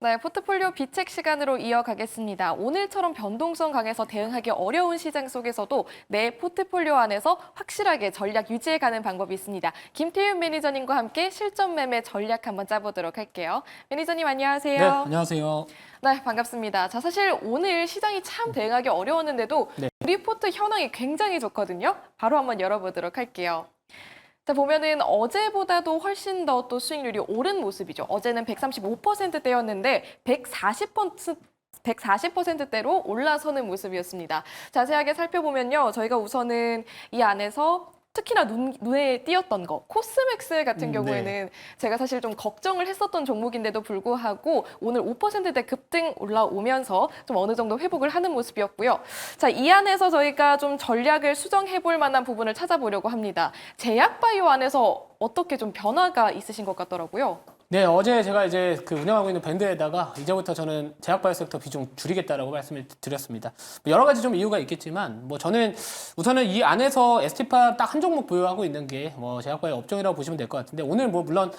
네, 포트폴리오 비책 시간으로 이어가겠습니다. 오늘처럼 변동성 강해서 대응하기 어려운 시장 속에서도 내 포트폴리오 안에서 확실하게 전략 유지해가는 방법이 있습니다. 김태윤 매니저님과 함께 실전 매매 전략 한번 짜보도록 할게요. 매니저님 안녕하세요. 네, 안녕하세요. 네, 반갑습니다. 자, 사실 오늘 시장이 참 대응하기 어려웠는데도 네. 우리 포트 현황이 굉장히 좋거든요. 바로 한번 열어보도록 할게요. 자, 보면은 어제보다도 훨씬 더 또 수익률이 오른 모습이죠. 어제는 135%대였는데 140%대로 올라서는 모습이었습니다. 자세하게 살펴보면요. 저희가 우선은 이 안에서 특히나 눈에 띄었던 거, 코스맥스 같은 경우에는 제가 사실 좀 걱정을 했었던 종목인데도 불구하고 오늘 5%대 급등 올라오면서 좀 어느 정도 회복을 하는 모습이었고요. 자, 이 안에서 저희가 좀 전략을 수정해 볼 만한 부분을 찾아보려고 합니다. 제약바이오 안에서 어떻게 좀 변화가 있으신 것 같더라고요. 네, 어제 제가 이제 운영하고 있는 밴드에다가 이제부터 저는 제약바이오 섹터 비중 줄이겠다라고 말씀을 드렸습니다. 여러 가지 좀 이유가 있겠지만, 저는 우선은 이 안에서 ST팜 딱 한 종목 보유하고 있는 게 제약바이오 업종이라고 보시면 될 것 같은데, 오늘 물론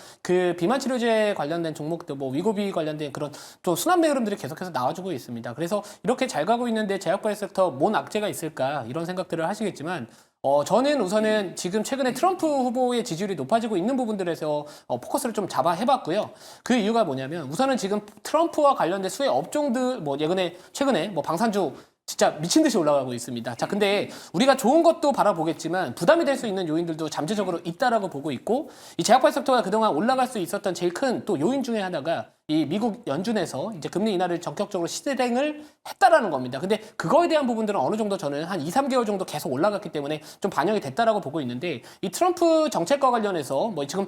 비만 치료제 관련된 종목들, 위고비 관련된 그런 좀 순환매 흐름들이 계속해서 나와주고 있습니다. 그래서 이렇게 잘 가고 있는데 제약바이오 섹터 뭔 악재가 있을까 이런 생각들을 하시겠지만, 저는 우선은 지금 최근에 트럼프 후보의 지지율이 높아지고 있는 부분들에서 포커스를 좀 잡아 해봤고요. 그 이유가 뭐냐면 우선은 지금 트럼프와 관련된 수혜 업종들 최근에 방산주 진짜 미친 듯이 올라가고 있습니다. 자, 근데 우리가 좋은 것도 바라보겠지만 부담이 될 수 있는 요인들도 잠재적으로 있다라고 보고 있고, 이 제약바이오 섹터가 그동안 올라갈 수 있었던 제일 큰 또 요인 중에 하나가 이 미국 연준에서 이제 금리 인하를 전격적으로 실행을 했다라는 겁니다. 근데 그거에 대한 부분들은 어느 정도 저는 한 2, 3개월 정도 계속 올라갔기 때문에 좀 반영이 됐다라고 보고 있는데, 이 트럼프 정책과 관련해서 지금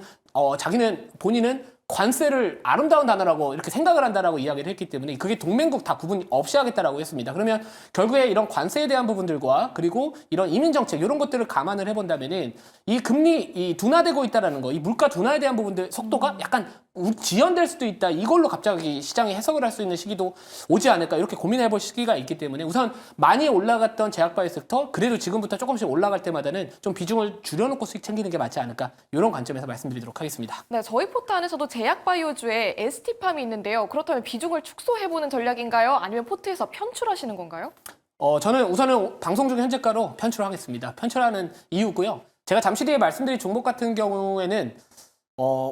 본인은 관세를 아름다운 단어라고 이렇게 생각을 한다라고 이야기를 했기 때문에 그게 동맹국 다 구분 없이 하겠다라고 했습니다. 그러면 결국에 이런 관세에 대한 부분들과 그리고 이런 이민 정책 이런 것들을 감안을 해본다면은 이 금리 둔화되고 있다라는 거, 이 물가 둔화에 대한 부분들 속도가 약간 지연될 수도 있다. 이걸로 갑자기 시장이 해석을 할 수 있는 시기도 오지 않을까 이렇게 고민해 볼 시기가 있기 때문에 우선 많이 올라갔던 제약바이오 섹터 그래도 지금부터 조금씩 올라갈 때마다는 좀 비중을 줄여놓고 수익 챙기는 게 맞지 않을까 이런 관점에서 말씀드리도록 하겠습니다. 네, 저희 포트 안에서도 제약바이오주에 ST팜이 있는데요. 그렇다면 비중을 축소해보는 전략인가요? 아니면 포트에서 편출하시는 건가요? 저는 우선은 방송 중 현재가로 편출하겠습니다. 편출하는 이유고요. 제가 잠시 뒤에 말씀드릴 종목 같은 경우에는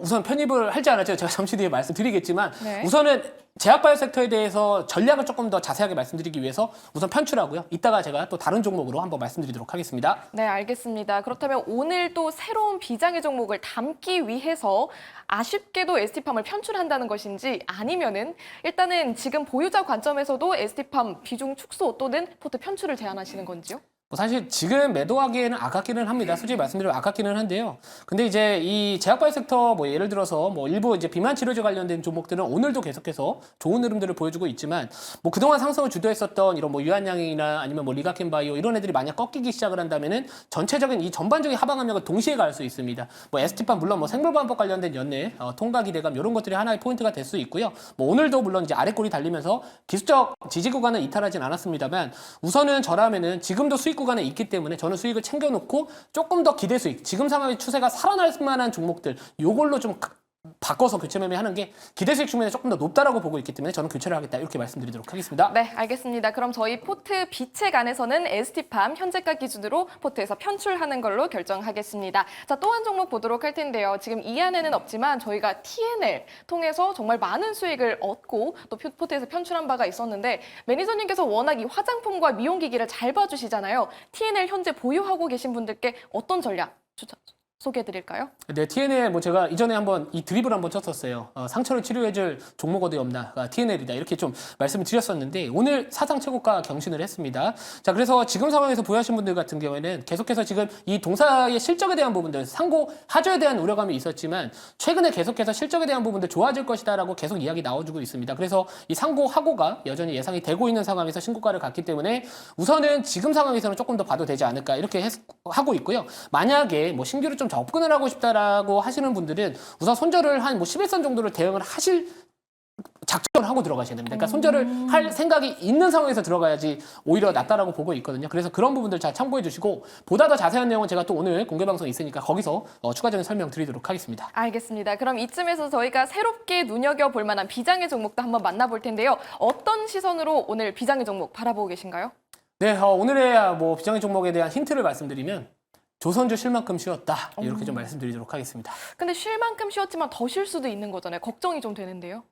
우선 편입을 할지 안 할지 제가 잠시 뒤에 말씀드리겠지만, 네. 우선은 제약바이오 섹터에 대해서 전략을 조금 더 자세하게 말씀드리기 위해서 우선 편출하고요. 이따가 제가 또 다른 종목으로 한번 말씀드리도록 하겠습니다. 네, 알겠습니다. 그렇다면 오늘 또 새로운 비장의 종목을 담기 위해서 아쉽게도 ST팜을 편출한다는 것인지, 아니면은 일단은 지금 보유자 관점에서도 ST팜 비중 축소 또는 포트 편출을 제안하시는 건지요? 사실 지금 매도하기에는 아깝기는 합니다. 솔직히 말씀드리면 아깝기는 한데요. 근데 이제 이 제약바이오 섹터 예를 들어서 일부 이제 비만 치료제 관련된 종목들은 오늘도 계속해서 좋은 흐름들을 보여주고 있지만, 그동안 상승을 주도했었던 이런 유한양행이나 아니면 리가켄 바이오 이런 애들이 만약 꺾이기 시작을 한다면은 전체적인 이 전반적인 하방 압력은 동시에 갈 수 있습니다. ST팜 물론 생물보안법 관련된 연내 통과 기대감 이런 것들이 하나의 포인트가 될 수 있고요. 오늘도 물론 이제 아래 꼬리 달리면서 기술적 지지 구간은 이탈하진 않았습니다만, 우선은 저라면은 지금도 수익 구간에 있기 때문에 저는 수익을 챙겨놓고 조금 더 기대 수익, 지금 상황의 추세가 살아날 만한 종목들 요걸로 좀 바꿔서 교체 매매하는 게 기대 수익 측면에 조금 더 높다라고 보고 있기 때문에 저는 교체를 하겠다 이렇게 말씀드리도록 하겠습니다. 네, 알겠습니다. 그럼 저희 포트 비책 안에서는 ST팜 현재가 기준으로 포트에서 편출하는 걸로 결정하겠습니다. 자, 또 한 종목 보도록 할 텐데요. 지금 이 안에는 없지만 저희가 TNL 통해서 정말 많은 수익을 얻고 또 포트에서 편출한 바가 있었는데, 매니저님께서 워낙 이 화장품과 미용기기를 잘 봐주시잖아요. TNL 현재 보유하고 계신 분들께 어떤 전략 소개해드릴까요? 네, TNL 제가 이전에 한번 이 드립을 한번 쳤었어요. 상처를 치료해줄 종목 어디 없나? TNL이다 이렇게 좀 말씀을 드렸었는데 오늘 사상 최고가 경신을 했습니다. 자, 그래서 지금 상황에서 보유하신 분들 같은 경우에는 계속해서 지금 이 동사의 실적에 대한 부분들, 상고 하저에 대한 우려감이 있었지만 최근에 계속해서 실적에 대한 부분들 좋아질 것이다라고 계속 이야기 나와주고 있습니다. 그래서 이 상고 하고가 여전히 예상이 되고 있는 상황에서 신고가를 갔기 때문에 우선은 지금 상황에서는 조금 더 봐도 되지 않을까 이렇게 하고 있고요. 만약에 신규로 좀 접근을 하고 싶다라고 하시는 분들은 우선 손절을 한 11선 정도를 대응을 하실 작전을 하고 들어가셔야 됩니다. 그러니까 손절을 할 생각이 있는 상황에서 들어가야지 오히려 낫다라고 보고 있거든요. 그래서 그런 부분들 잘 참고해 주시고 보다 더 자세한 내용은 제가 또 오늘 공개 방송이 있으니까 거기서 추가적인 설명 드리도록 하겠습니다. 알겠습니다. 그럼 이쯤에서 저희가 새롭게 눈여겨볼 만한 비장의 종목도 한번 만나볼 텐데요. 어떤 시선으로 오늘 비장의 종목 바라보고 계신가요? 네, 오늘의 비장의 종목에 대한 힌트를 말씀드리면 조선주 쉴 만큼 쉬었다 이렇게 좀 말씀드리도록 하겠습니다. 근데 쉴 만큼 쉬었지만 더 쉴 수도 있는 거잖아요. 걱정이 좀 되는데요.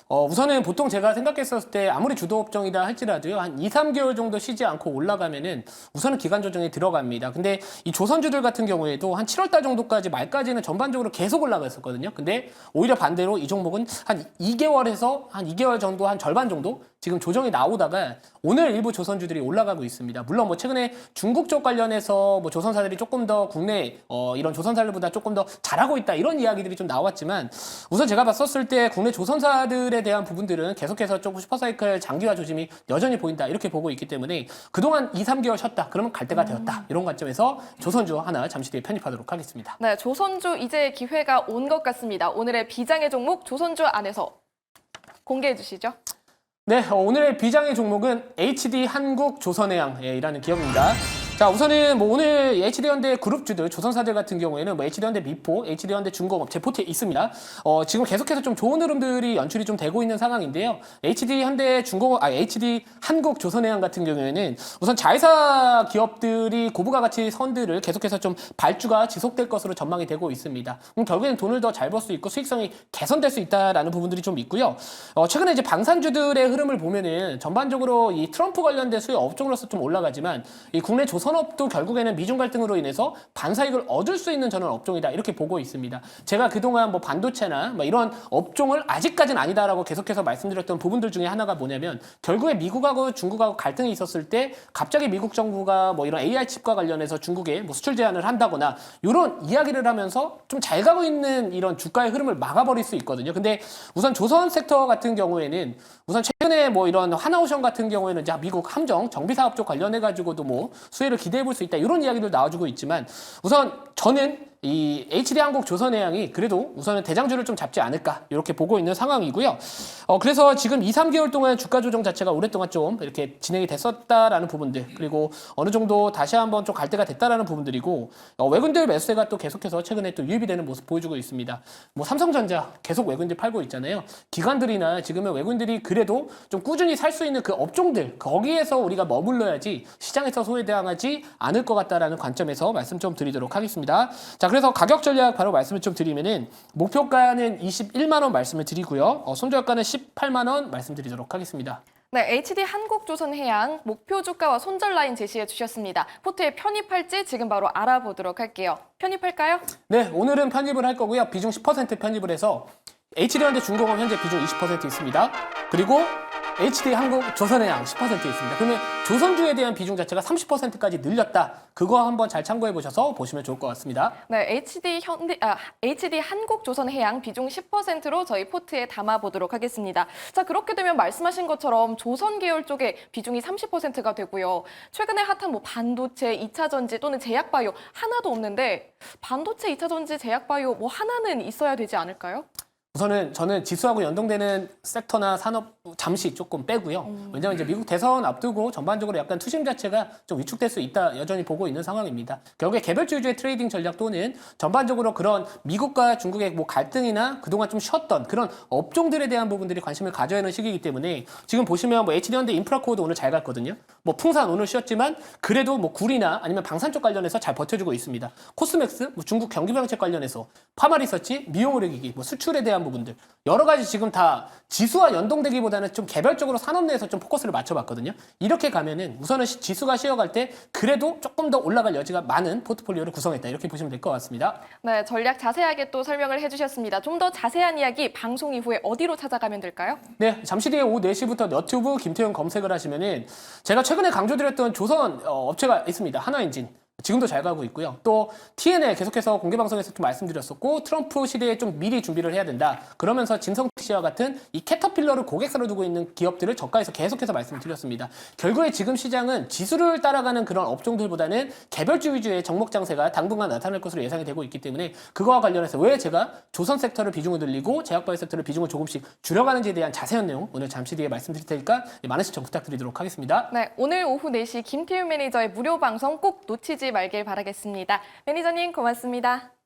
우선은 보통 제가 생각했었을 때 아무리 주도 업종이다 할지라도요, 한 2, 3개월 정도 쉬지 않고 올라가면은 우선은 기간 조정에 들어갑니다. 근데 이 조선주들 같은 경우에도 한 7월달 정도까지 말까지는 전반적으로 계속 올라갔었거든요. 근데 오히려 반대로 이 종목은 한 2개월에서 한 2개월 정도, 한 절반 정도 지금 조정이 나오다가 오늘 일부 조선주들이 올라가고 있습니다. 물론 뭐 최근에 중국 쪽 관련해서 뭐 조선사들이 조금 더 국내 이런 조선사들보다 조금 더 잘하고 있다 이런 이야기들이 좀 나왔지만 우선 제가 봤었을 때 국내 조선사들에 대한 부분들은 계속해서 조금 슈퍼사이클 장기화 조짐이 여전히 보인다 이렇게 보고 있기 때문에 그동안 2, 3개월 쉬었다 그러면 갈 때가 되었다 이런 관점에서 조선주 하나 잠시 뒤에 편입하도록 하겠습니다. 네, 조선주 이제 기회가 온 것 같습니다. 오늘의 비장의 종목 조선주 안에서 공개해 주시죠. 네, 오늘의 비장의 종목은 HD 한국조선해양이라는 기업입니다. 자, 우선은 뭐 오늘 HD현대 그룹주들, 조선사들 같은 경우에는 뭐 HD현대 미포, HD현대 중공업, 제포트에 있습니다. 지금 계속해서 좀 좋은 흐름들이 연출이 좀 되고 있는 상황인데요. HD현대 중공업, HD 한국조선해양 같은 경우에는 우선 자회사 기업들이 고부가가치 선들을 계속해서 좀 발주가 지속될 것으로 전망이 되고 있습니다. 그럼 결국에는 돈을 더 잘 벌 수 있고 수익성이 개선될 수 있다라는 부분들이 좀 있고요. 최근에 이제 방산주들의 흐름을 보면은 전반적으로 이 트럼프 관련된 수요 업종으로서 좀 올라가지만 이 국내 조선업도 결국에는 미중 갈등으로 인해서 반사익을 얻을 수 있는 저는 업종이다 이렇게 보고 있습니다. 제가 그동안 뭐 반도체나 뭐 이런 업종을 아직까지는 아니다라고 계속해서 말씀드렸던 부분들 중에 하나가 뭐냐면 결국에 미국하고 중국하고 갈등이 있었을 때 갑자기 미국 정부가 뭐 이런 AI 칩과 관련해서 중국에 뭐 수출 제한을 한다거나 이런 이야기를 하면서 좀 잘 가고 있는 이런 주가의 흐름을 막아버릴 수 있거든요. 근데 우선 조선 섹터 같은 경우에는 우선 최근에 뭐 이런 하나오션 같은 경우에는 미국 함정 정비 사업 쪽 관련해 가지고도 뭐 수혜를 기대해 볼 수 있다 이런 이야기도 나와주고 있지만 우선 저는 이 HD 한국 조선해양이 그래도 우선은 대장주를 좀 잡지 않을까 이렇게 보고 있는 상황이고요. 그래서 지금 2, 3개월 동안 주가 조정 자체가 오랫동안 좀 이렇게 진행이 됐었다라는 부분들 그리고 어느 정도 다시 한번 좀 갈 때가 됐다라는 부분들이고 외국인들 매수세가 또 계속해서 최근에 또 유입이 되는 모습 보여주고 있습니다. 뭐 삼성전자 계속 외국인들 팔고 있잖아요. 기관들이나 지금은 외국인들이 그래도 좀 꾸준히 살 수 있는 그 업종들 거기에서 우리가 머물러야지 시장에서 소외당하지 않을 것 같다라는 관점에서 말씀 좀 드리도록 하겠습니다. 자, 그래서 가격 전략 바로 말씀을 좀 드리면은 목표가는 21만 원 말씀을 드리고요. 손절가는 18만 원 말씀드리도록 하겠습니다. 네, HD 한국조선해양 목표 주가와 손절 라인 제시해 주셨습니다. 포트에 편입할지 지금 바로 알아보도록 할게요. 편입할까요? 네, 오늘은 편입을 할 거고요. 비중 10% 편입을 해서 HD현대 중공업 현재 비중 20% 있습니다. 그리고 HD 한국 조선해양 10% 있습니다. 그러면 조선주에 대한 비중 자체가 30%까지 늘렸다. 그거 한번 잘 참고해 보셔서 보시면 좋을 것 같습니다. 네, HD 한국조선해양 비중 10%로 저희 포트에 담아보도록 하겠습니다. 자, 그렇게 되면 말씀하신 것처럼 조선 계열 쪽에 비중이 30%가 되고요. 최근에 핫한 뭐 반도체, 2차전지 또는 제약바이오 하나도 없는데 반도체, 2차전지, 제약바이오 뭐 하나는 있어야 되지 않을까요? 우선은 저는 지수하고 연동되는 섹터나 산업 잠시 조금 빼고요. 왜냐하면 이제 미국 대선 앞두고 전반적으로 약간 투심 자체가 좀 위축될 수 있다 여전히 보고 있는 상황입니다. 결국에 개별주주의 트레이딩 전략 또는 전반적으로 그런 미국과 중국의 뭐 갈등이나 그동안 좀 쉬었던 그런 업종들에 대한 부분들이 관심을 가져야 하는 시기이기 때문에 지금 보시면 뭐 HD현대 인프라코어도 오늘 잘 갔거든요. 뭐 풍산 오늘 쉬었지만 그래도 뭐 구리나 아니면 방산 쪽 관련해서 잘 버텨주고 있습니다. 코스맥스, 뭐 중국 경기방책 관련해서 파마리서치, 미용의료기기, 뭐 수출에 대한 부분들 여러 가지 지금 다 지수와 연동되기보다는 좀 개별적으로 산업 내에서 좀 포커스를 맞춰봤거든요. 이렇게 가면은 우선은 지수가 쉬어갈 때 그래도 조금 더 올라갈 여지가 많은 포트폴리오를 구성했다 이렇게 보시면 될 것 같습니다. 네, 전략 자세하게 또 설명을 해주셨습니다. 좀 더 자세한 이야기 방송 이후에 어디로 찾아가면 될까요? 네, 잠시 뒤에 오후 4시부터 너튜브 김태형 검색을 하시면은 제가 최근에 강조드렸던 조선 업체가 있습니다. 하나엔진. 지금도 잘 가고 있고요. 또 TN에 계속해서 공개 방송에서도 말씀드렸었고 트럼프 시대에 좀 미리 준비를 해야 된다. 그러면서 진성TC와 같은 이 캐터필러를 고객사로 두고 있는 기업들을 저가에서 계속해서 말씀을 드렸습니다. 결국에 지금 시장은 지수를 따라가는 그런 업종들보다는 개별주 위주의 정목 장세가 당분간 나타날 것으로 예상이 되고 있기 때문에 그거와 관련해서 왜 제가 조선 섹터를 비중을 늘리고 제약바이오 섹터를 비중을 조금씩 줄여가는지에 대한 자세한 내용 오늘 잠시 뒤에 말씀드릴 테니까 많은 시청 부탁드리도록 하겠습니다. 네, 오늘 오후 4시 김태윤 매니저의 무료 방송 꼭 놓치지 말길 바라겠습니다. 매니저님 고맙습니다.